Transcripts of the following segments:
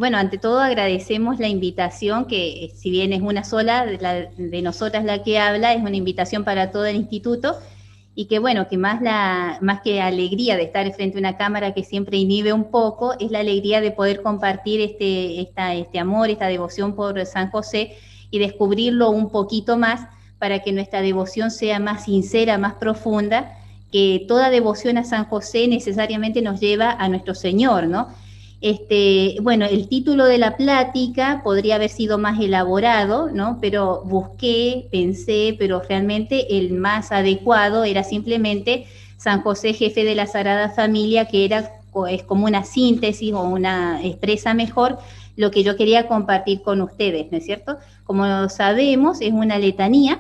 bueno, ante todo agradecemos la invitación, que si bien es una sola, de nosotras la que habla, es una invitación para todo el instituto, y que bueno, que más que alegría de estar frente a una cámara que siempre inhibe un poco, es la alegría de poder compartir este amor, esta devoción por San José, y descubrirlo un poquito más para que nuestra devoción sea más sincera, más profunda, que toda devoción a San José necesariamente nos lleva a nuestro Señor, ¿no? Bueno, el título de la plática podría haber sido más elaborado, ¿no? Pero busqué, pensé, pero realmente el más adecuado era simplemente San José, jefe de la Sagrada Familia, que es como una síntesis o expresa mejor lo que yo quería compartir con ustedes, ¿no es cierto? Como sabemos, es una letanía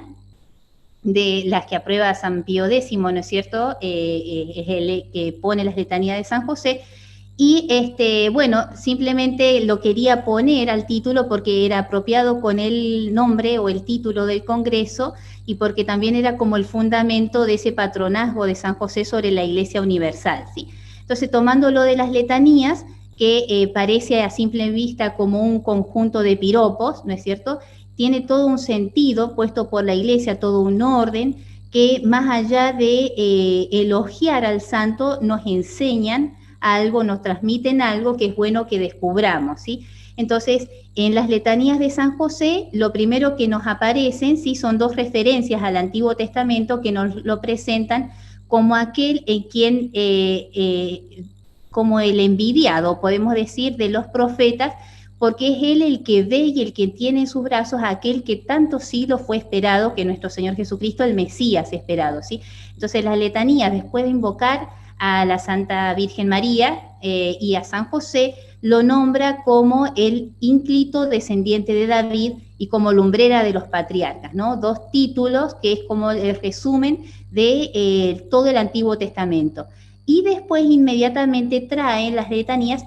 de las que aprueba San Pío X, ¿no es cierto? Es el que pone las letanías de San José. Y bueno, simplemente lo quería poner al título porque era apropiado con el nombre o el título del Congreso, y porque también era como el fundamento de ese patronazgo de San José sobre la Iglesia Universal, ¿sí? Entonces, tomando lo de las letanías, que parece a simple vista como un conjunto de piropos, ¿no es cierto?, tiene todo un sentido puesto por la Iglesia, todo un orden, que más allá de elogiar al santo, nos enseñan algo, nos transmiten algo que es bueno que descubramos, ¿sí? Entonces, en las letanías de San José, lo primero que nos aparecen, ¿sí?, son dos referencias al Antiguo Testamento que nos lo presentan como aquel en quien, como el envidiado, podemos decir, de los profetas, porque es él el que ve y el que tiene en sus brazos a aquel que tantos siglos fue esperado, que nuestro Señor Jesucristo, el Mesías esperado, ¿sí? Entonces, las letanías, después de invocar a la Santa Virgen María y a San José, lo nombra como el ínclito descendiente de David y como lumbrera de los patriarcas, ¿no? Dos títulos que es como el resumen de todo el Antiguo Testamento. Y después inmediatamente traen las letanías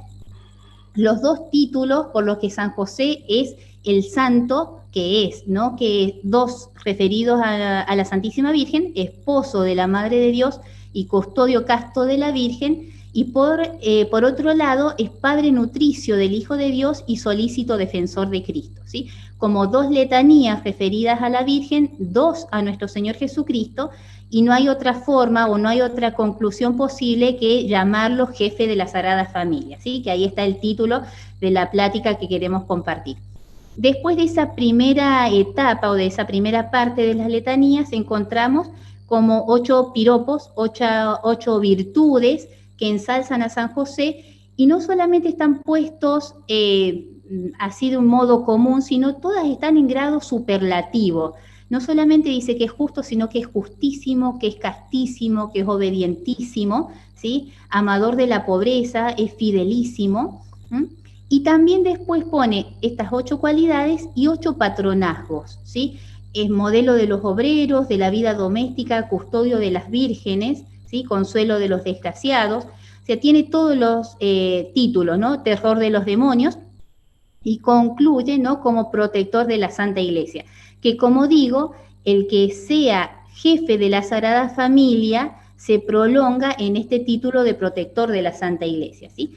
los dos títulos por los que San José es el santo que es, ¿no? Que dos referidos a la Santísima Virgen, esposo de la Madre de Dios y custodio casto de la Virgen, y por otro lado es padre nutricio del Hijo de Dios y solícito defensor de Cristo, ¿sí? Como dos letanías referidas a la Virgen, dos a nuestro Señor Jesucristo, y no hay otra forma o no hay otra conclusión posible que llamarlo jefe de la Sagrada Familia, ¿sí? Que ahí está el título de la plática que queremos compartir. Después de esa primera etapa o de esa primera parte de las letanías, encontramos como 8 piropos, 8 virtudes que ensalzan a San José, y no solamente están puestos así de un modo común, sino todas están en grado superlativo. No solamente dice que es justo, sino que es justísimo, que es castísimo, que es obedientísimo, ¿sí? Amador de la pobreza, es fidelísimo. ¿Mm? Y también después pone estas 8 cualidades y 8 patronazgos, ¿sí? Es modelo de los obreros, de la vida doméstica, custodio de las vírgenes, ¿sí? Consuelo de los desgraciados. O sea, tiene todos los títulos, ¿no? Terror de los demonios, y concluye, ¿no?, como protector de la Santa Iglesia. Que, como digo, el que sea jefe de la Sagrada Familia se prolonga en este título de protector de la Santa Iglesia, ¿sí?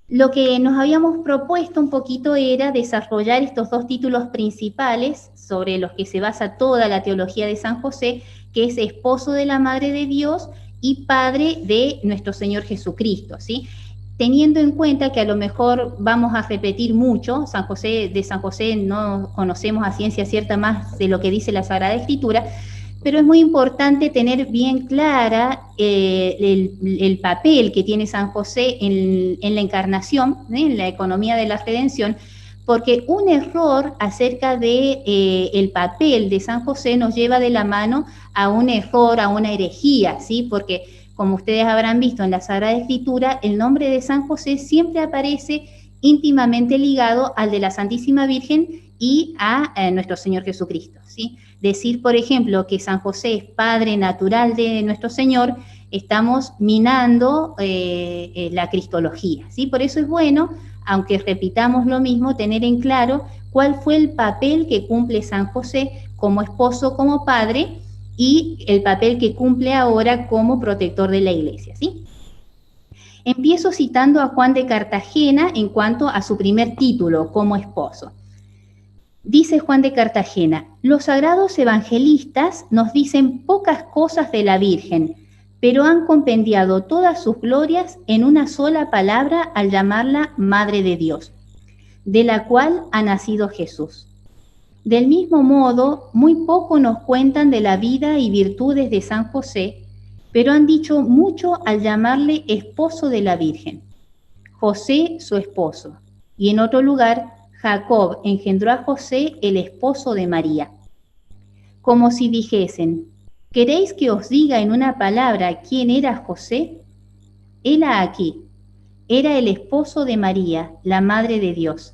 Lo que nos habíamos propuesto un poquito era desarrollar estos dos títulos principales sobre los que se basa toda la teología de San José, que es esposo de la Madre de Dios y padre de nuestro Señor Jesucristo, ¿sí? Teniendo en cuenta que a lo mejor vamos a repetir mucho, de San José no conocemos a ciencia cierta más de lo que dice la Sagrada Escritura, pero es muy importante tener bien clara el papel que tiene San José en la encarnación, en la economía de la redención, porque un error acerca de el papel de San José nos lleva de la mano a un error, a una herejía, ¿sí? Porque, como ustedes habrán visto en la Sagrada Escritura, el nombre de San José siempre aparece íntimamente ligado al de la Santísima Virgen y a nuestro Señor Jesucristo, ¿sí? Decir, por ejemplo, que San José es padre natural de nuestro Señor, estamos minando la cristología, ¿sí? Por eso es bueno, aunque repitamos lo mismo, tener en claro cuál fue el papel que cumple San José como esposo, como padre, y el papel que cumple ahora como protector de la Iglesia, ¿sí? Empiezo citando a Juan de Cartagena en cuanto a su primer título como esposo. Dice Juan de Cartagena: los sagrados evangelistas nos dicen pocas cosas de la Virgen, pero han compendiado todas sus glorias en una sola palabra al llamarla Madre de Dios, de la cual ha nacido Jesús. Del mismo modo, muy poco nos cuentan de la vida y virtudes de San José, pero han dicho mucho al llamarle esposo de la Virgen. José, su esposo, y en otro lugar, Jacob engendró a José, el esposo de María. Como si dijesen: ¿queréis que os diga en una palabra quién era José? Hela aquí, era el esposo de María, la Madre de Dios.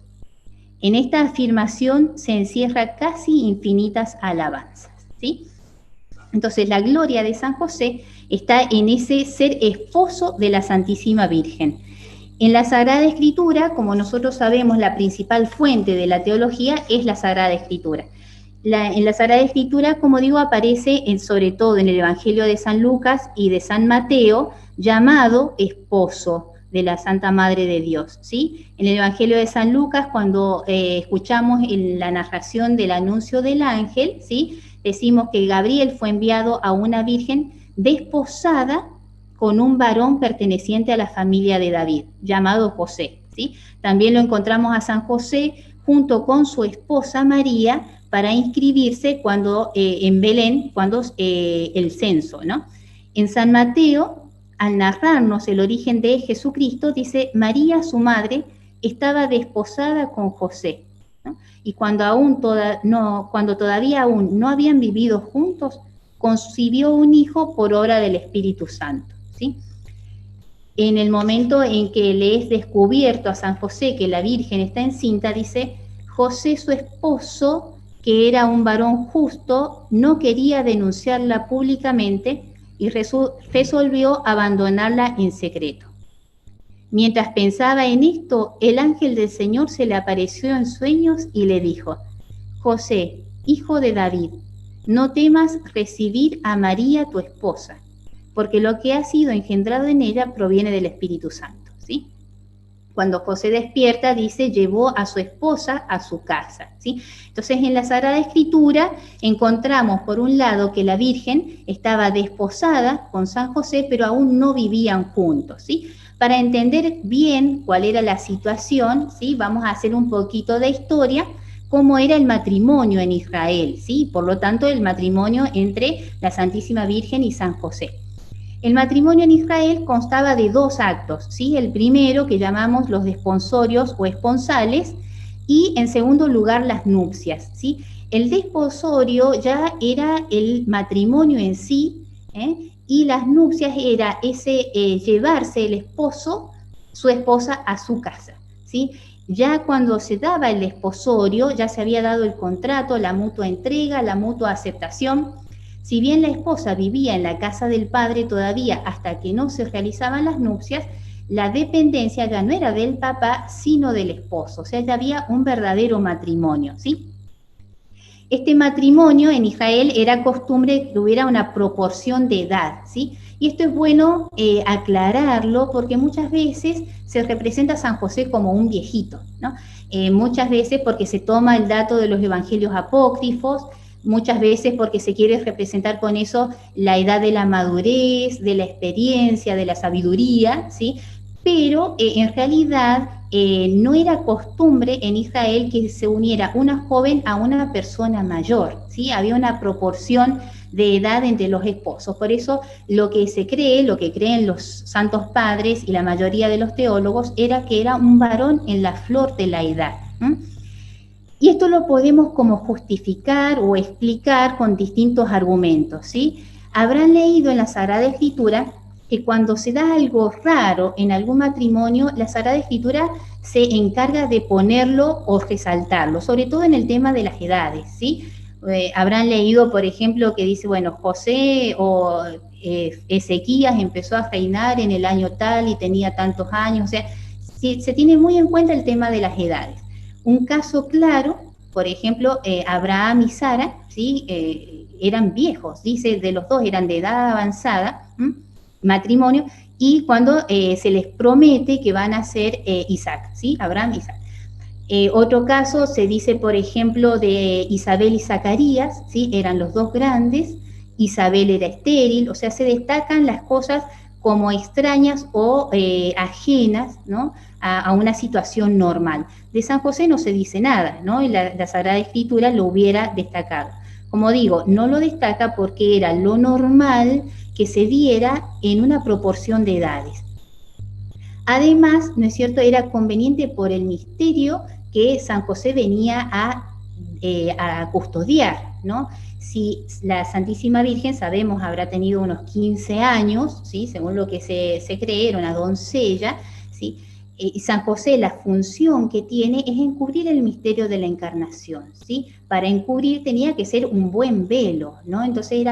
En esta afirmación se encierra casi infinitas alabanzas, ¿sí? Entonces, la gloria de San José está en ese ser esposo de la Santísima Virgen. En la Sagrada Escritura, como nosotros sabemos, la principal fuente de la teología es la Sagrada Escritura. En la Sagrada Escritura, como digo, aparece sobre todo en el Evangelio de San Lucas y de San Mateo, llamado esposo de la Santa Madre de Dios, ¿sí? En el Evangelio de San Lucas, cuando escuchamos la narración del anuncio del ángel, ¿sí?, decimos que Gabriel fue enviado a una virgen desposada con un varón perteneciente a la familia de David, llamado José, ¿sí? También lo encontramos a San José junto con su esposa María para inscribirse en Belén, cuando el censo, ¿no? En San Mateo, al narrarnos el origen de Jesucristo, dice: María, su madre, estaba desposada con José, ¿no? Y cuando todavía aún no habían vivido juntos, concibió un hijo por obra del Espíritu Santo, ¿sí? En el momento en que le es descubierto a San José que la Virgen está encinta, dice: José, su esposo, que era un varón justo, no quería denunciarla públicamente y resolvió abandonarla en secreto. Mientras pensaba en esto, el ángel del Señor se le apareció en sueños y le dijo: José, hijo de David, no temas recibir a María tu esposa, porque lo que ha sido engendrado en ella proviene del Espíritu Santo, ¿sí? Cuando José despierta, dice, llevó a su esposa a su casa, ¿sí? Entonces, en la Sagrada Escritura encontramos, por un lado, que la Virgen estaba desposada con San José, pero aún no vivían juntos, ¿sí? Para entender bien cuál era la situación, ¿sí?, vamos a hacer un poquito de historia, cómo era el matrimonio en Israel, ¿sí? Por lo tanto, el matrimonio entre la Santísima Virgen y San José. El matrimonio en Israel constaba de 2 actos, ¿sí? El primero, que llamamos los desponsorios o esponsales, y en segundo lugar las nupcias, ¿sí? El desposorio ya era el matrimonio en sí, y las nupcias era llevarse el esposo, su esposa, a su casa, ¿sí? Ya cuando se daba el desposorio, ya se había dado el contrato, la mutua entrega, la mutua aceptación. Si bien la esposa vivía en la casa del padre todavía hasta que no se realizaban las nupcias, la dependencia ya no era del papá, sino del esposo. O sea, ya había un verdadero matrimonio, ¿sí? Este matrimonio en Israel era costumbre que hubiera una proporción de edad, ¿sí? Y esto es bueno aclararlo, porque muchas veces se representa a San José como un viejito, ¿no? Muchas veces porque se toma el dato de los evangelios apócrifos, muchas veces porque se quiere representar con eso la edad de la madurez, de la experiencia, de la sabiduría, ¿sí? Pero en realidad no era costumbre en Israel que se uniera una joven a una persona mayor, ¿sí? Había una proporción de edad entre los esposos. Por eso lo que se cree, lo que creen los santos padres y la mayoría de los teólogos, era que era un varón en la flor de la edad. Y esto lo podemos como justificar o explicar con distintos argumentos, ¿sí? Habrán leído en la Sagrada Escritura que cuando se da algo raro en algún matrimonio, la Sagrada Escritura se encarga de ponerlo o resaltarlo, sobre todo en el tema de las edades, ¿sí? Habrán leído, por ejemplo, que dice, bueno, José o Ezequías empezó a reinar en el año tal y tenía tantos años, o sea, se tiene muy en cuenta el tema de las edades. Un caso claro, por ejemplo, Abraham y Sara, ¿sí? Eran viejos, dice, de los dos eran de edad avanzada, matrimonio, y cuando se les promete que van a ser Isaac, ¿sí? Abraham, Isaac. Otro caso se dice, por ejemplo, de Isabel y Zacarías, ¿sí? Eran los dos grandes, Isabel era estéril, o sea, se destacan las cosas como extrañas o ajenas, ¿no? A una situación normal. De San José no se dice nada, ¿no? Y la Sagrada Escritura lo hubiera destacado. Como digo, no lo destaca porque era lo normal que se diera en una proporción de edades. Además, ¿no es cierto?, era conveniente por el misterio que San José venía a custodiar, ¿no? Si la Santísima Virgen, sabemos, habrá tenido unos 15 años, ¿sí? Según lo que se cree, era una doncella, ¿sí? Y San José, la función que tiene es encubrir el misterio de la encarnación, ¿sí? Para encubrir tenía que ser un buen velo, ¿no? Entonces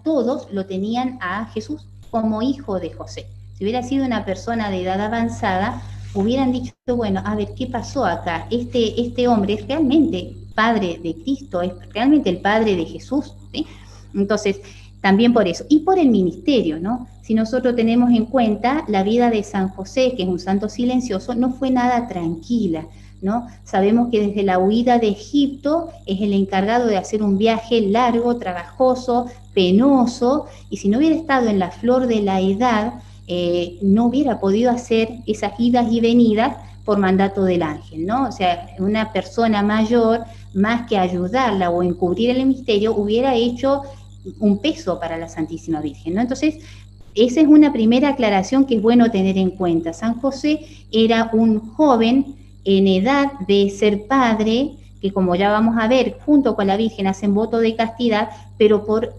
todos lo tenían a Jesús como hijo de José. Si hubiera sido una persona de edad avanzada, hubieran dicho, bueno, a ver, ¿qué pasó acá? Este hombre es realmente padre de Cristo, es realmente el padre de Jesús, ¿sí? Entonces, también por eso. Y por el ministerio, ¿no? Si nosotros tenemos en cuenta la vida de San José, que es un santo silencioso, no fue nada tranquila, ¿no? Sabemos que desde la huida de Egipto es el encargado de hacer un viaje largo, trabajoso, penoso, y si no hubiera estado en la flor de la edad, no hubiera podido hacer esas idas y venidas por mandato del ángel, ¿no? O sea, una persona mayor, más que ayudarla o encubrir el misterio, hubiera hecho un peso para la Santísima Virgen, ¿no? Entonces, esa es una primera aclaración que es bueno tener en cuenta. San José era un joven en edad de ser padre, que como ya vamos a ver, junto con la Virgen hacen voto de castidad, pero por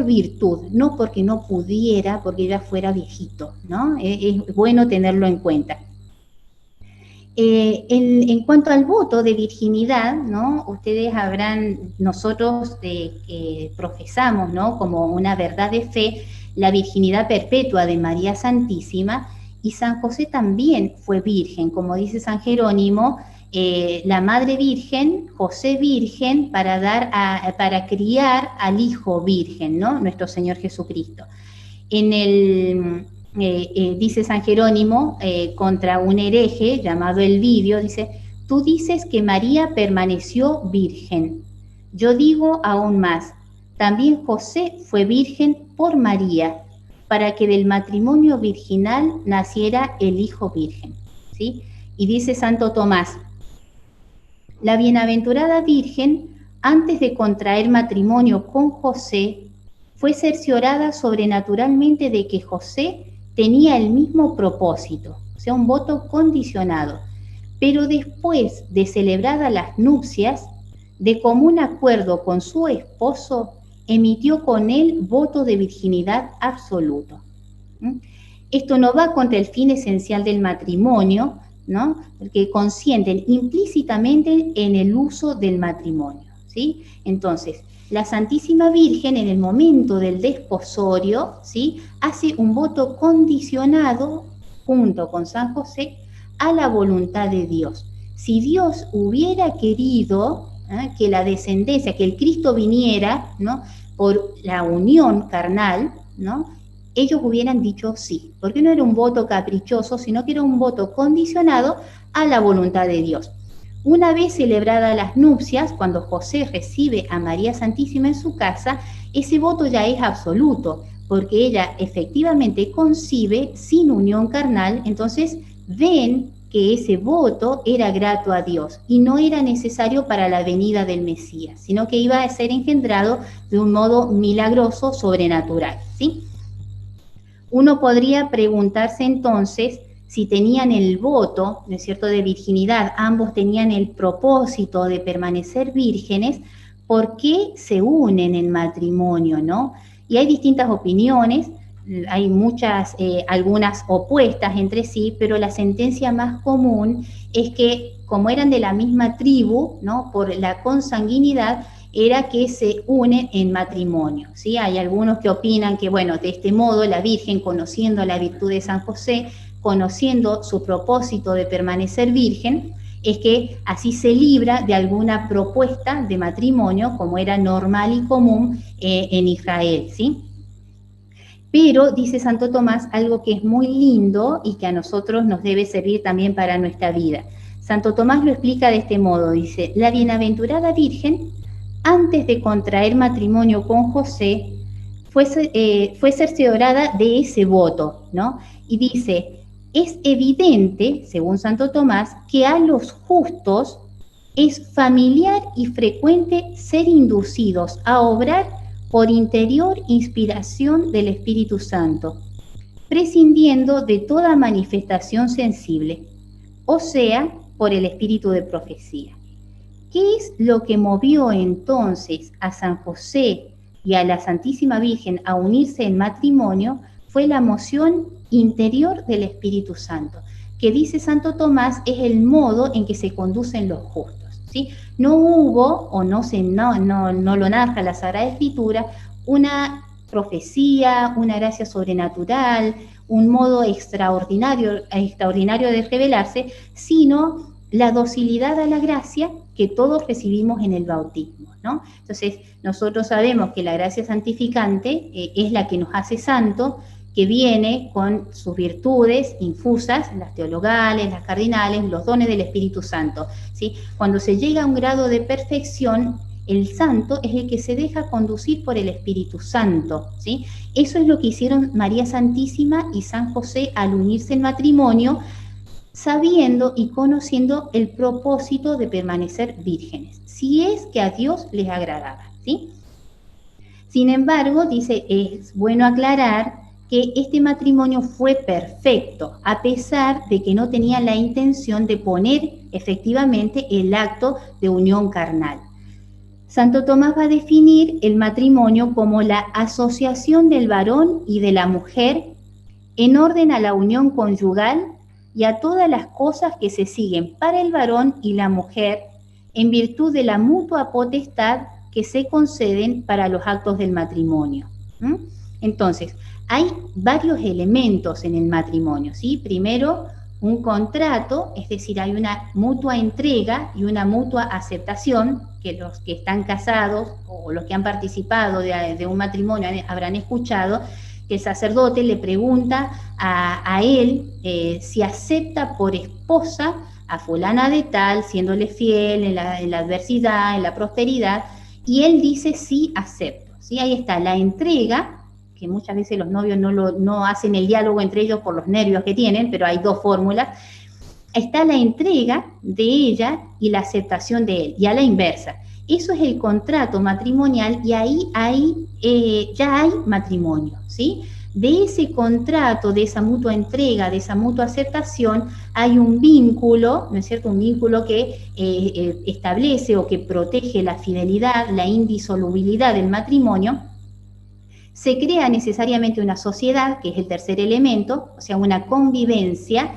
virtud, no porque no pudiera, porque ya fuera viejito, ¿no? Es bueno tenerlo en cuenta. En cuanto al voto de virginidad, ¿no? Ustedes nosotros profesamos, ¿no?, como una verdad de fe, la virginidad perpetua de María Santísima, y San José también fue virgen, como dice San Jerónimo, la Madre Virgen, José Virgen, para criar al Hijo Virgen, ¿no?, nuestro Señor Jesucristo. Dice San Jerónimo, contra un hereje llamado Elvidio, dice, tú dices que María permaneció virgen. Yo digo aún más, también José fue virgen por María, para que del matrimonio virginal naciera el Hijo Virgen, ¿sí? Y dice Santo Tomás, la bienaventurada Virgen, antes de contraer matrimonio con José, fue cerciorada sobrenaturalmente de que José tenía el mismo propósito, o sea, un voto condicionado. Pero después de celebradas las nupcias, de común acuerdo con su esposo, emitió con él voto de virginidad absoluto. Esto no va contra el fin esencial del matrimonio, ¿no?, porque consienten implícitamente en el uso del matrimonio, ¿sí? Entonces, la Santísima Virgen, en el momento del desposorio, ¿sí?, hace un voto condicionado, junto con San José, a la voluntad de Dios. Si Dios hubiera querido que la descendencia, que el Cristo viniera, ¿no?, por la unión carnal, ¿no?, ellos hubieran dicho sí, porque no era un voto caprichoso, sino que era un voto condicionado a la voluntad de Dios. Una vez celebradas las nupcias, cuando José recibe a María Santísima en su casa, ese voto ya es absoluto, porque ella efectivamente concibe sin unión carnal, entonces ven que ese voto era grato a Dios y no era necesario para la venida del Mesías, sino que iba a ser engendrado de un modo milagroso, sobrenatural, ¿sí? Uno podría preguntarse entonces si tenían el voto, ¿no es cierto?, de virginidad, ambos tenían el propósito de permanecer vírgenes, ¿por qué se unen en matrimonio, no? Y hay distintas opiniones, hay muchas, algunas opuestas entre sí, pero la sentencia más común es que como eran de la misma tribu, ¿no?, por la consanguinidad, era que se unen en matrimonio, ¿sí? Hay algunos que opinan que, bueno, de este modo la Virgen, conociendo la virtud de San José, conociendo su propósito de permanecer virgen, es que así se libra de alguna propuesta de matrimonio, como era normal y común en Israel, ¿sí? Pero dice Santo Tomás algo que es muy lindo y que a nosotros nos debe servir también para nuestra vida. Santo Tomás lo explica de este modo, dice: la bienaventurada Virgen, antes de contraer matrimonio con José, fue cerciorada de ese voto, ¿no? Y dice: es evidente, según Santo Tomás, que a los justos es familiar y frecuente ser inducidos a obrar por interior inspiración del Espíritu Santo, prescindiendo de toda manifestación sensible, o sea, por el espíritu de profecía. ¿Qué es lo que movió entonces a San José y a la Santísima Virgen a unirse en matrimonio? Fue la moción interior del Espíritu Santo, que dice Santo Tomás es el modo en que se conducen los justos, ¿sí? No hubo, o no lo narra la Sagrada Escritura, una profecía, una gracia sobrenatural, un modo extraordinario de revelarse, sino la docilidad a la gracia que todos recibimos en el bautismo, ¿no? Entonces, nosotros sabemos que la gracia santificante es la que nos hace santo, que viene con sus virtudes infusas, las teologales, las cardinales, los dones del Espíritu Santo, ¿sí? Cuando se llega a un grado de perfección, el santo es el que se deja conducir por el Espíritu Santo, ¿sí? Eso es lo que hicieron María Santísima y San José al unirse en matrimonio, sabiendo y conociendo el propósito de permanecer vírgenes, si es que a Dios les agradaba, ¿sí? Sin embargo, dice, es bueno aclarar que este matrimonio fue perfecto, a pesar de que no tenía la intención de poner efectivamente el acto de unión carnal. Santo Tomás va a definir el matrimonio como la asociación del varón y de la mujer en orden a la unión conyugal y a todas las cosas que se siguen para el varón y la mujer en virtud de la mutua potestad que se conceden para los actos del matrimonio. Entonces, hay varios elementos en el matrimonio, ¿sí? Primero, un contrato, es decir, hay una mutua entrega y una mutua aceptación, que los que están casados o los que han participado de un matrimonio habrán escuchado, que el sacerdote le pregunta a él si acepta por esposa a fulana de tal, siéndole fiel en la adversidad, en la prosperidad, y él dice sí, acepto, ¿sí? Ahí está la entrega, que muchas veces los novios no hacen el diálogo entre ellos por los nervios que tienen, pero hay dos fórmulas. Está la entrega de ella y la aceptación de él, y a la inversa. Eso es el contrato matrimonial y ahí ya hay matrimonio, ¿sí? De ese contrato, de esa mutua entrega, de esa mutua aceptación, hay un vínculo, ¿no es cierto? Un vínculo que establece o que protege la fidelidad, la indisolubilidad del matrimonio. Se crea necesariamente una sociedad, que es el tercer elemento, o sea, una convivencia,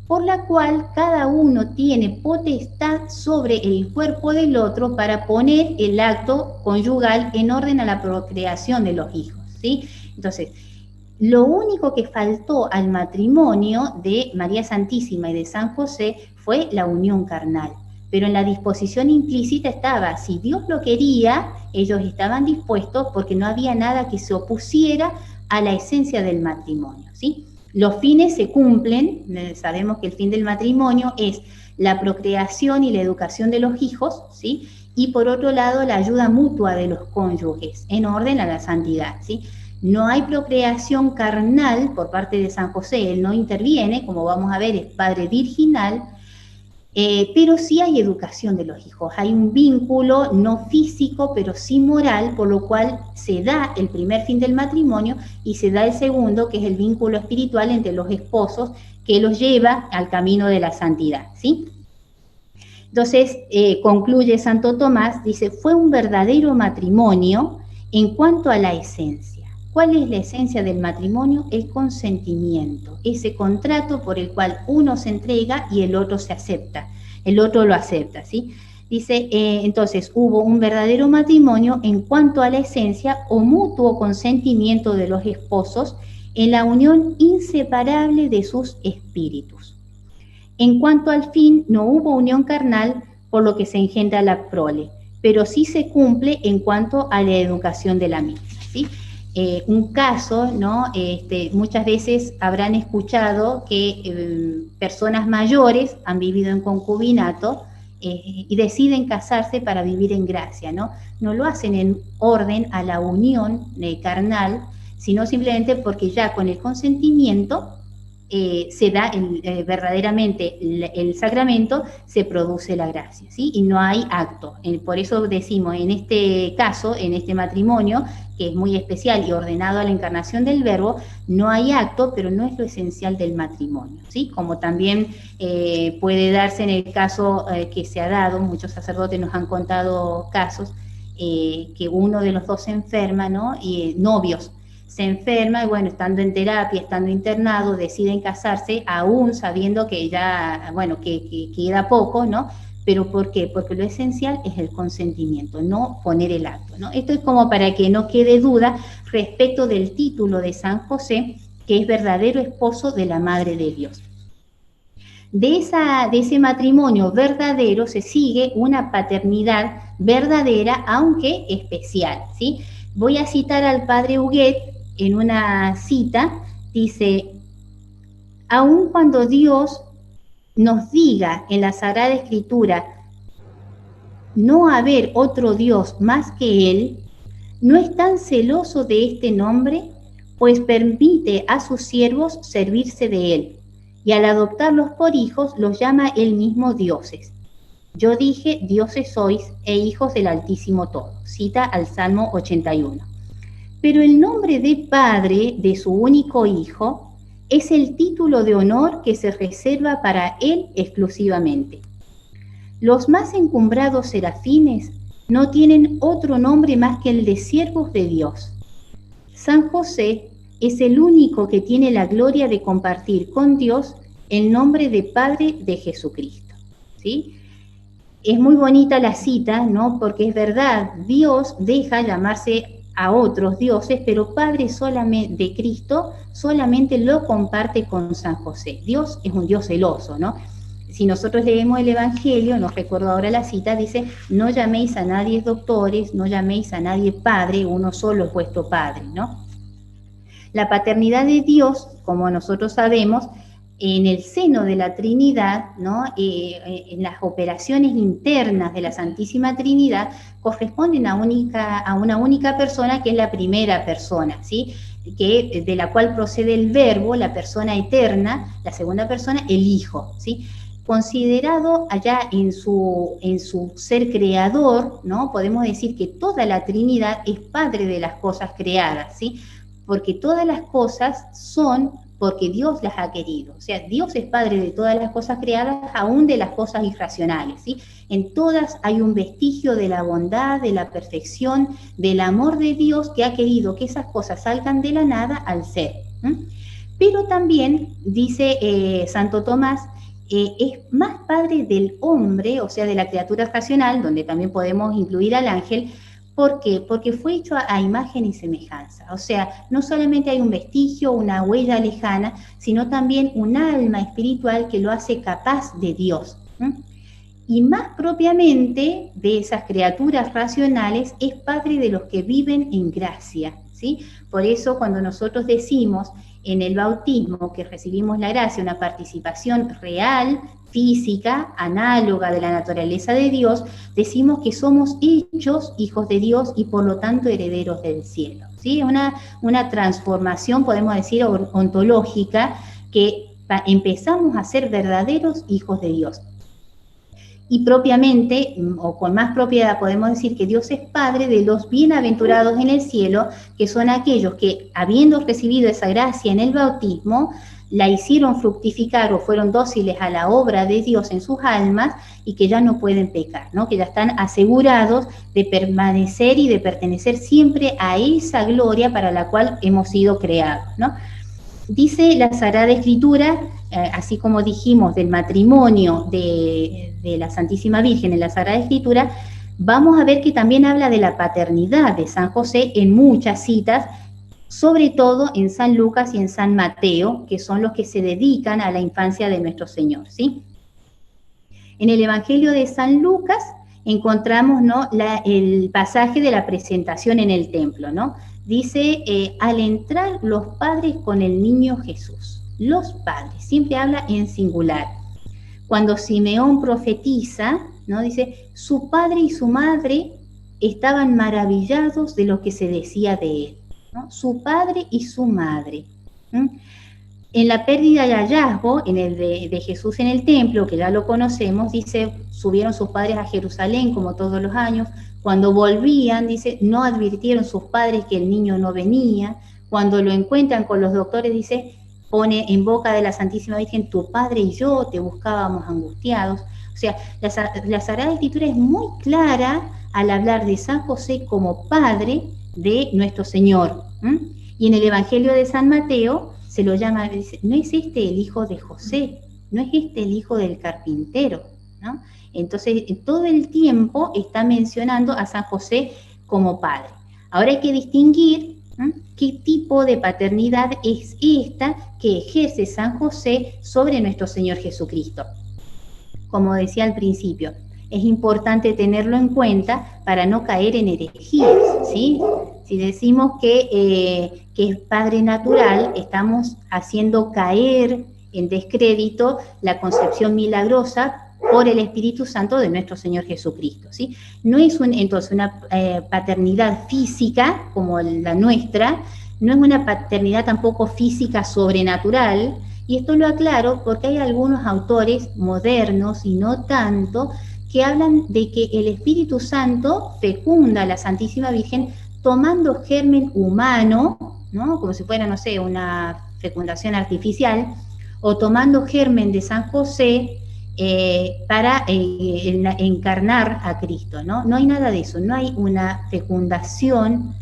por la cual cada uno tiene potestad sobre el cuerpo del otro para poner el acto conyugal en orden a la procreación de los hijos, ¿sí? Entonces, lo único que faltó al matrimonio de María Santísima y de San José fue la unión carnal, pero en la disposición implícita estaba, si Dios lo quería, ellos estaban dispuestos porque no había nada que se opusiera a la esencia del matrimonio, ¿sí? Los fines se cumplen, sabemos que el fin del matrimonio es la procreación y la educación de los hijos, ¿sí? Y por otro lado, la ayuda mutua de los cónyuges en orden a la santidad, ¿sí? No hay procreación carnal por parte de San José, él no interviene, como vamos a ver, es padre virginal, pero sí hay educación de los hijos, hay un vínculo no físico, pero sí moral, por lo cual se da el primer fin del matrimonio y se da el segundo, que es el vínculo espiritual entre los esposos, que los lleva al camino de la santidad, ¿sí? Entonces, concluye Santo Tomás, dice, fue un verdadero matrimonio en cuanto a la esencia. ¿Cuál es la esencia del matrimonio? El consentimiento, ese contrato por el cual uno se entrega y el otro se acepta, el otro lo acepta, ¿sí? Dice, entonces, hubo un verdadero matrimonio en cuanto a la esencia o mutuo consentimiento de los esposos en la unión inseparable de sus espíritus. En cuanto al fin, no hubo unión carnal, por lo que se engendra la prole, pero sí se cumple en cuanto a la educación de la misma, ¿sí? un caso, ¿no? Muchas veces habrán escuchado que personas mayores han vivido en concubinato y deciden casarse para vivir en gracia, ¿no? No lo hacen en orden a la unión carnal, sino simplemente porque ya con el consentimiento se da verdaderamente el sacramento, se produce la gracia, ¿sí? Y no hay acto. Por eso decimos, en este caso, en este matrimonio, que es muy especial y ordenado a la encarnación del Verbo, no hay acto, pero no es lo esencial del matrimonio, ¿sí? Como también puede darse en el caso que se ha dado, muchos sacerdotes nos han contado casos, que uno de los dos se enferma, ¿no? Y novios, se enferma y bueno, estando en terapia, estando internado, deciden casarse aún sabiendo que ya, bueno, que queda poco, ¿no? ¿Pero por qué? Porque lo esencial es el consentimiento, no poner el acto, ¿no? Esto es como para que no quede duda respecto del título de San José, que es verdadero esposo de la Madre de Dios. De ese matrimonio verdadero se sigue una paternidad verdadera, aunque especial, ¿sí? Voy a citar al padre Huguet en una cita, dice: aun cuando Dios nos diga en la Sagrada Escritura no haber otro Dios más que Él, no es tan celoso de este nombre, pues permite a sus siervos servirse de Él, y al adoptarlos por hijos los llama Él mismo dioses. Yo dije, dioses sois e hijos del Altísimo todo. Cita al Salmo 81. Pero el nombre de Padre de su único Hijo es el título de honor que se reserva para Él exclusivamente. Los más encumbrados serafines no tienen otro nombre más que el de siervos de Dios. San José es el único que tiene la gloria de compartir con Dios el nombre de Padre de Jesucristo, ¿sí? Es muy bonita la cita, ¿no? Porque es verdad, Dios deja llamarse a otros dioses, pero Padre solamente de Cristo solamente lo comparte con San José. Dios es un Dios celoso, ¿no? Si nosotros leemos el Evangelio, no recuerdo ahora la cita, dice: no llaméis a nadie doctores, no llaméis a nadie padre, uno solo es vuestro Padre, ¿no? La paternidad de Dios, como nosotros sabemos, en el seno de la Trinidad, ¿no? En las operaciones internas de la Santísima Trinidad, corresponden a una única persona, que es la primera persona, ¿sí? De la cual procede el Verbo, la persona eterna; la segunda persona, el Hijo, ¿sí? Considerado allá en su ser creador, ¿no? Podemos decir que toda la Trinidad es Padre de las cosas creadas, ¿sí? Porque todas las cosas son porque Dios las ha querido. O sea, Dios es Padre de todas las cosas creadas, aún de las cosas irracionales, ¿sí? En todas hay un vestigio de la bondad, de la perfección, del amor de Dios, que ha querido que esas cosas salgan de la nada al ser. Pero también, dice Santo Tomás, es más Padre del hombre, o sea, de la criatura racional, donde también podemos incluir al ángel. ¿Por qué? Porque fue hecho a imagen y semejanza. O sea, no solamente hay un vestigio, una huella lejana, sino también un alma espiritual que lo hace capaz de Dios. Y más propiamente de esas criaturas racionales, es Padre de los que viven en gracia, ¿sí? Por eso cuando nosotros decimos en el bautismo que recibimos la gracia, una participación real, física, análoga de la naturaleza de Dios, decimos que somos hechos hijos de Dios y por lo tanto herederos del cielo, ¿sí? Una transformación, podemos decir, ontológica, que empezamos a ser verdaderos hijos de Dios. Y propiamente, o con más propiedad, podemos decir que Dios es Padre de los bienaventurados en el cielo, que son aquellos que, habiendo recibido esa gracia en el bautismo, la hicieron fructificar o fueron dóciles a la obra de Dios en sus almas y que ya no pueden pecar, ¿no? Que ya están asegurados de permanecer y de pertenecer siempre a esa gloria para la cual hemos sido creados, ¿no? Dice la Sagrada Escritura, así como dijimos del matrimonio de la Santísima Virgen en la Sagrada Escritura, vamos a ver que también habla de la paternidad de San José en muchas citas, sobre todo en San Lucas y en San Mateo, que son los que se dedican a la infancia de nuestro Señor, ¿sí? En el Evangelio de San Lucas encontramos, ¿no?, el pasaje de la presentación en el templo, ¿no? dice, al entrar los padres con el niño Jesús. Los padres, siempre habla en singular. Cuando Simeón profetiza, ¿no? Dice, su padre y su madre estaban maravillados de lo que se decía de él, ¿no? Su padre y su madre. En la pérdida y hallazgo, en el de Jesús en el templo, que ya lo conocemos, dice, subieron sus padres a Jerusalén como todos los años. Cuando volvían, dice, no advirtieron sus padres que el niño no venía. Cuando lo encuentran con los doctores, dice, pone en boca de la Santísima Virgen, tu padre y yo te buscábamos angustiados. O sea, la Sagrada Escritura es muy clara al hablar de San José como padre de nuestro Señor. Y en el Evangelio de San Mateo se lo llama, dice, no es este el hijo de José, no es este el hijo del carpintero, ¿no? Entonces, todo el tiempo está mencionando a San José como padre. Ahora hay que distinguir qué tipo de paternidad es esta que ejerce San José sobre nuestro Señor Jesucristo. Como decía al principio, es importante tenerlo en cuenta para no caer en herejías, ¿sí? Si decimos que es padre natural, estamos haciendo caer en descrédito la concepción milagrosa por el Espíritu Santo de nuestro Señor Jesucristo, ¿sí? No es entonces una paternidad física como la nuestra, no es una paternidad tampoco física sobrenatural, y esto lo aclaro porque hay algunos autores modernos y no tanto que hablan de que el Espíritu Santo fecunda a la Santísima Virgen tomando germen humano, ¿no? Como si fuera, no sé, una fecundación artificial, o tomando germen de San José para encarnar a Cristo, ¿no? No hay nada de eso, no hay una fecundación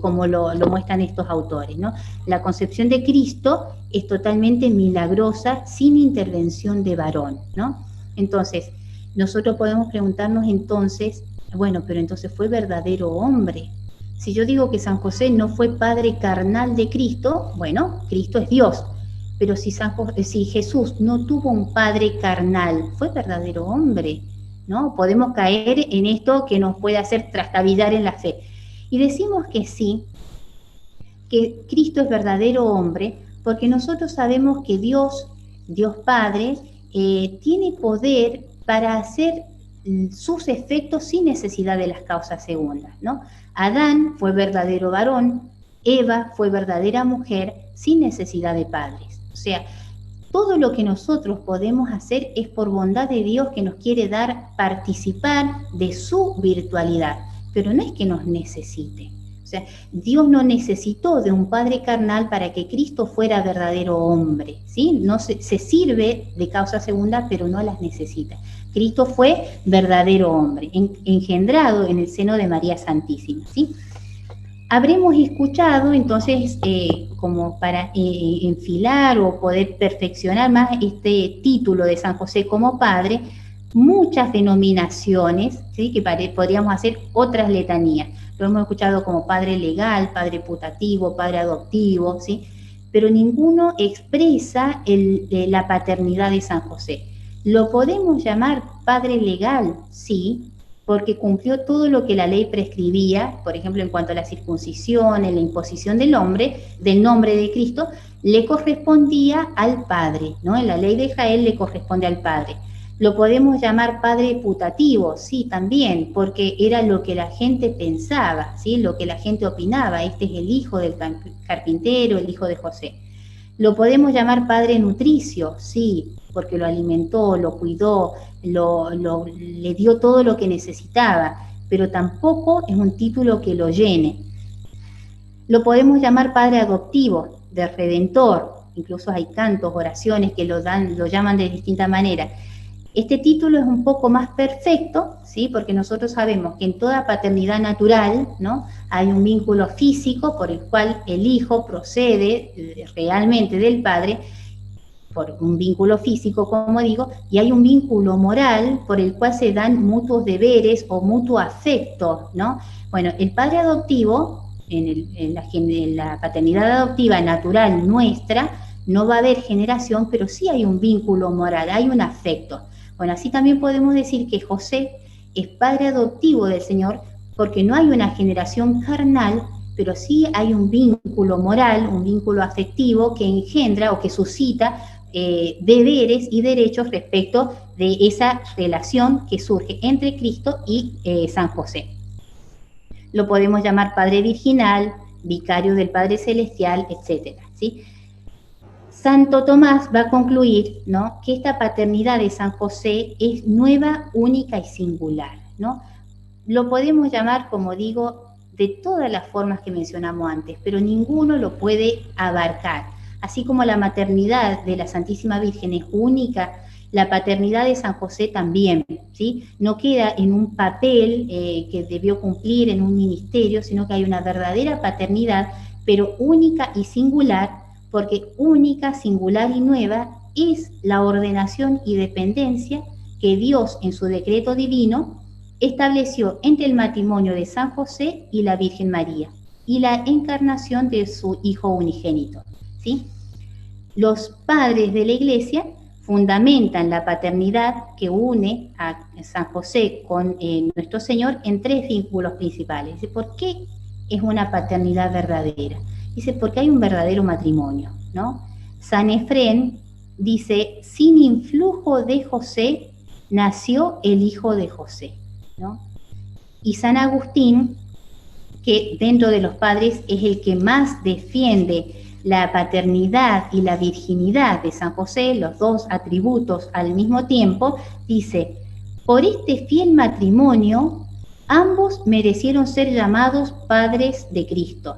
como lo muestran estos autores, ¿no? La concepción de Cristo es totalmente milagrosa, sin intervención de varón, ¿no? Entonces, nosotros podemos preguntarnos entonces, bueno, pero entonces fue verdadero hombre. Si yo digo que San José no fue padre carnal de Cristo, bueno, Cristo es Dios. Pero si Jesús no tuvo un padre carnal, fue verdadero hombre, ¿no? Podemos caer en esto que nos puede hacer trastabillar en la fe. Y decimos que sí, que Cristo es verdadero hombre, porque nosotros sabemos que Dios Padre, tiene poder para hacer sus efectos sin necesidad de las causas segundas, ¿no? Adán fue verdadero varón, Eva fue verdadera mujer sin necesidad de padres. O sea, todo lo que nosotros podemos hacer es por bondad de Dios que nos quiere dar participar de su virtualidad, pero no es que nos necesite. O sea, Dios no necesitó de un padre carnal para que Cristo fuera verdadero hombre, ¿sí? No se sirve de causa segunda, pero no las necesita. Cristo fue verdadero hombre, engendrado en el seno de María Santísima, ¿sí? Habremos escuchado, entonces, como para enfilar o poder perfeccionar más este título de San José como padre, muchas denominaciones, ¿sí? Que podríamos hacer otras letanías. Lo hemos escuchado como padre legal, padre putativo, padre adoptivo, ¿sí? Pero ninguno expresa la paternidad de San José. ¿Lo podemos llamar padre legal? Sí, porque cumplió todo lo que la ley prescribía, por ejemplo, en cuanto a la circuncisión, en la imposición del nombre de Cristo, le correspondía al padre, ¿no? En la ley de Israel le corresponde al padre. ¿Lo podemos llamar padre putativo? Sí, también, porque era lo que la gente pensaba, ¿sí? Lo que la gente opinaba. Este es el hijo del carpintero, el hijo de José. ¿Lo podemos llamar padre nutricio? Sí, porque lo alimentó, lo cuidó, le dio todo lo que necesitaba, pero tampoco es un título que lo llene. Lo podemos llamar padre adoptivo, de redentor, incluso hay cantos, oraciones que lo llaman de distinta manera. Este título es un poco más perfecto, ¿sí? Porque nosotros sabemos que en toda paternidad natural, ¿no? Hay un vínculo físico por el cual el hijo procede realmente del padre, por un vínculo físico, como digo, y hay un vínculo moral por el cual se dan mutuos deberes o mutuo afecto, ¿no? Bueno, el padre adoptivo, en la paternidad adoptiva natural nuestra, no va a haber generación, pero sí hay un vínculo moral, hay un afecto. Bueno, así también podemos decir que José es padre adoptivo del Señor porque no hay una generación carnal, pero sí hay un vínculo moral, un vínculo afectivo que engendra o que suscita deberes y derechos respecto de esa relación que surge entre Cristo y San José. Lo podemos llamar Padre Virginal, vicario del Padre Celestial, etc. ¿sí? Santo Tomás va a concluir, ¿no?, que esta paternidad de San José es nueva, única y singular, ¿no? Lo podemos llamar, como digo, de todas las formas que mencionamos antes, pero ninguno lo puede abarcar. Así como la maternidad de la Santísima Virgen es única, la paternidad de San José también, ¿sí? No queda en un papel que debió cumplir en un ministerio, sino que hay una verdadera paternidad, pero única y singular, porque única, singular y nueva es la ordenación y dependencia que Dios en su decreto divino estableció entre el matrimonio de San José y la Virgen María y la encarnación de su Hijo unigénito, ¿sí? Los padres de la Iglesia fundamentan la paternidad que une a San José con nuestro Señor en tres vínculos principales. Dice, ¿por qué es una paternidad verdadera? Dice, porque hay un verdadero matrimonio, ¿no? San Efrén dice, sin influjo de José nació el Hijo de José, ¿no? Y San Agustín, que dentro de los padres es el que más defiende la paternidad y la virginidad de San José, los dos atributos al mismo tiempo, dice, por este fiel matrimonio, ambos merecieron ser llamados padres de Cristo.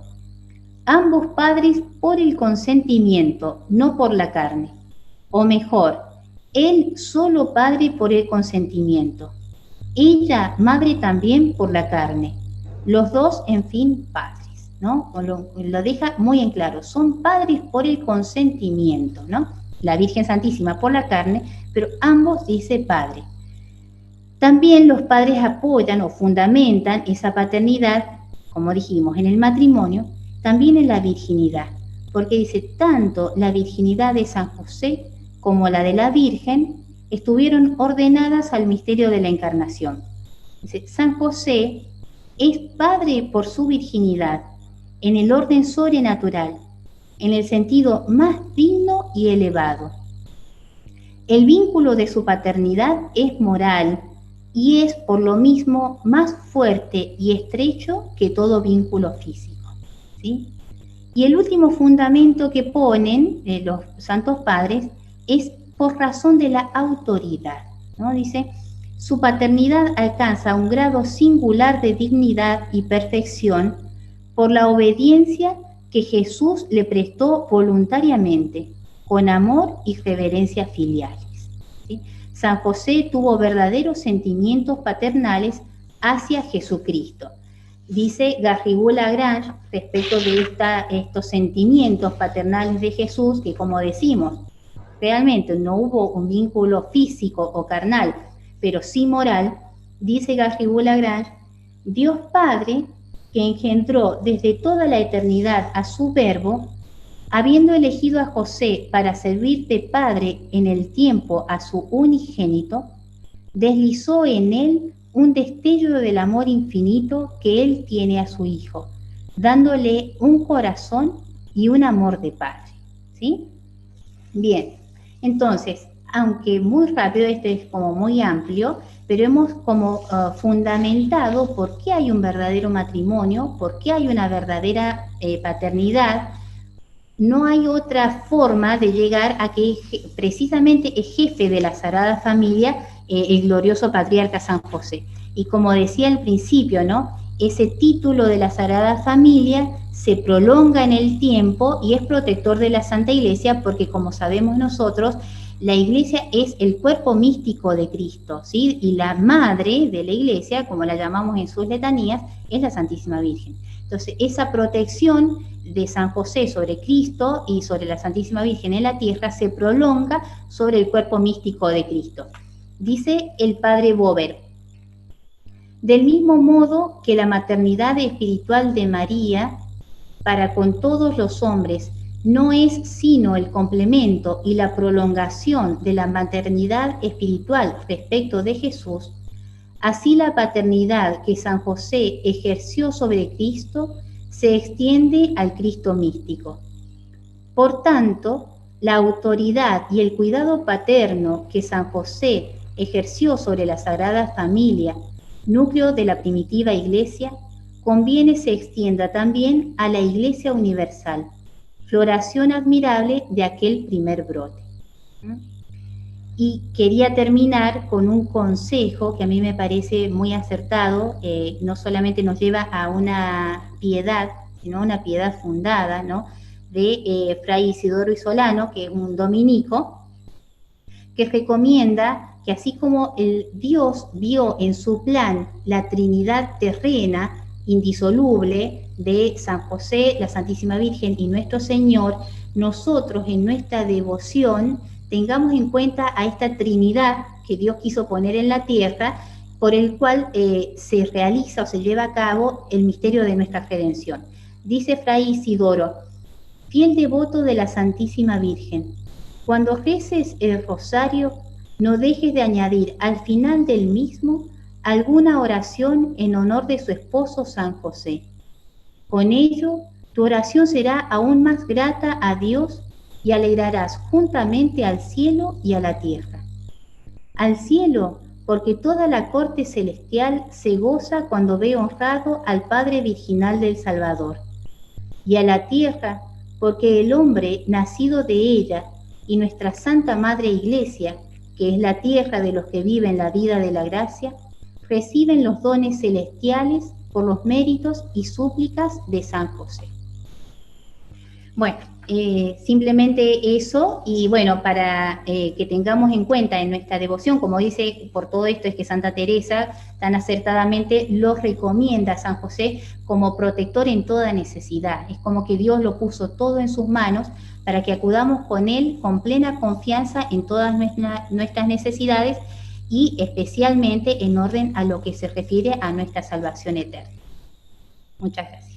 Ambos padres por el consentimiento, no por la carne. O mejor, él solo padre por el consentimiento. Ella madre también por la carne. Los dos, en fin, padres, ¿no? Lo deja muy en claro. Son padres por el consentimiento, ¿no? La Virgen Santísima por la carne, pero ambos dice padre. También los padres apoyan o fundamentan esa paternidad, como dijimos, en el matrimonio, también en la virginidad, porque dice, tanto la virginidad de San José como la de la Virgen estuvieron ordenadas al misterio de la encarnación. Dice, San José es padre por su virginidad, en el orden sobrenatural, en el sentido más digno y elevado. El vínculo de su paternidad es moral y es por lo mismo más fuerte y estrecho que todo vínculo físico, ¿sí? Y el último fundamento que ponen los santos padres es por razón de la autoridad, ¿no? Dice, su paternidad alcanza un grado singular de dignidad y perfección por la obediencia que Jesús le prestó voluntariamente, con amor y reverencia filiales, ¿sí? San José tuvo verdaderos sentimientos paternales hacia Jesucristo. Dice Garrigou-Lagrange respecto de estos sentimientos paternales de Jesús, que como decimos, realmente no hubo un vínculo físico o carnal, pero sí moral. Dice Garrigou-Lagrange, Dios Padre, que engendró desde toda la eternidad a su Verbo, habiendo elegido a José para servir de padre en el tiempo a su unigénito, deslizó en él un destello del amor infinito que él tiene a su Hijo, dándole un corazón y un amor de padre, ¿sí? Bien, entonces, aunque muy rápido, este es como muy amplio, pero hemos como fundamentado por qué hay un verdadero matrimonio, por qué hay una verdadera paternidad. No hay otra forma de llegar a que precisamente es jefe de la Sagrada Familia el glorioso patriarca San José. Y como decía al principio, ¿no?, ese título de la Sagrada Familia se prolonga en el tiempo y es protector de la Santa Iglesia porque, como sabemos nosotros, la Iglesia es el cuerpo místico de Cristo, ¿sí? Y la madre de la Iglesia, como la llamamos en sus letanías, es la Santísima Virgen. Entonces, esa protección de San José sobre Cristo y sobre la Santísima Virgen en la tierra se prolonga sobre el cuerpo místico de Cristo. Dice el padre Bover, del mismo modo que la maternidad espiritual de María para con todos los hombres no es sino el complemento y la prolongación de la maternidad espiritual respecto de Jesús, así la paternidad que San José ejerció sobre Cristo se extiende al Cristo místico. Por tanto, la autoridad y el cuidado paterno que San José ejerció sobre la Sagrada Familia, núcleo de la primitiva Iglesia, conviene se extienda también a la Iglesia universal, floración admirable de aquel primer brote. Y quería terminar con un consejo que a mí me parece muy acertado, no solamente nos lleva a una piedad, sino una piedad fundada, ¿no?, de Fray Isidoro Isolano, que es un dominico, que recomienda que así como el Dios vio en su plan la Trinidad terrena, indisoluble, de San José, la Santísima Virgen y nuestro Señor, nosotros en nuestra devoción tengamos en cuenta a esta Trinidad que Dios quiso poner en la tierra, por el cual se realiza o se lleva a cabo el misterio de nuestra redención. Dice Fray Isidoro: fiel devoto de la Santísima Virgen, cuando reces el rosario, no dejes de añadir al final del mismo alguna oración en honor de su esposo San José. Con ello, tu oración será aún más grata a Dios y alegrarás juntamente al cielo y a la tierra. Al cielo, porque toda la corte celestial se goza cuando ve honrado al Padre Virginal del Salvador. Y a la tierra, porque el hombre nacido de ella y nuestra Santa Madre Iglesia, que es la tierra de los que viven la vida de la gracia, reciben los dones celestiales por los méritos y súplicas de San José. Bueno, simplemente eso, y bueno, para que tengamos en cuenta en nuestra devoción, como dice, por todo esto es que Santa Teresa tan acertadamente lo recomienda a San José como protector en toda necesidad. Es como que Dios lo puso todo en sus manos para que acudamos con Él con plena confianza en todas nuestras necesidades y especialmente en orden a lo que se refiere a nuestra salvación eterna. Muchas gracias.